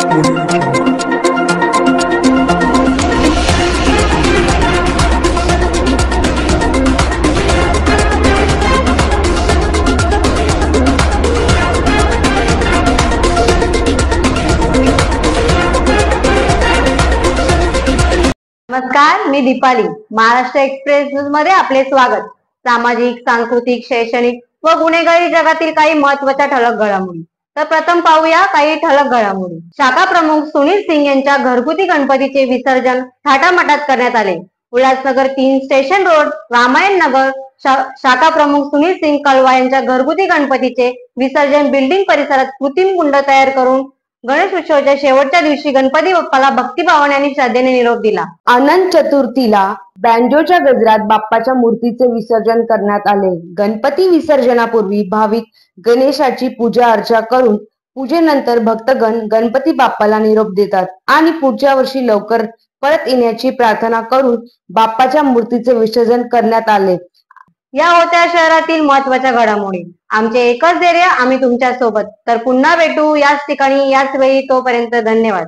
नमस्कार, मी Deepali. Maharashtra express news मध्ये आपले स्वागत. सामाजिक, सांस्कृतिक, शैक्षणिक व गुन्हेगारी जगातील काही महत्त्वाच्या ठळक घडामोडी. तर प्रथम पाहूया काही ठळक घडामोडी. शाखा प्रमुख सुनील सिंग यांच्या घरगुती गणपतीचे विसर्जन थाटामाटात करण्यात आले. उल्हासनगर 3 स्टेशन रोड, रामायण नगर शाखा प्रमुख सुनील सिंग कलवा यांच्या घरगुती गणपतीचे विसर्जन बिल्डिंग परिसरात कृत्रिम कुंड तयार करून गणेश उत्सवाच्या शेवटच्या दिवशी गणपती बाप्पाला भक्तिभावाने आणि श्रद्धेने निरोप दिला. अनंत चतुर्थीला बँजोच्या गजरात बाप्पाच्या मूर्तीचे विसर्जन करण्यात आले. गणपती विसर्जनापूर्वी भाविक गणेशाची पूजा अर्चा करून पूजेनंतर भक्तगण गणपती बाप्पाला निरोप देतात आणि पुढच्या वर्षी लवकर परत येण्याची प्रार्थना करून बाप्पाच्या मूर्तीचे विसर्जन करण्यात आले. या होत्या शहरातील महत्त्वाच्या घडामोडी. आमचे एकच धैर्य, आम्ही तुमच्या सोबत. तर पुन्हा भेटू याच ठिकाणी याच वेळी. तोपर्यंत धन्यवाद.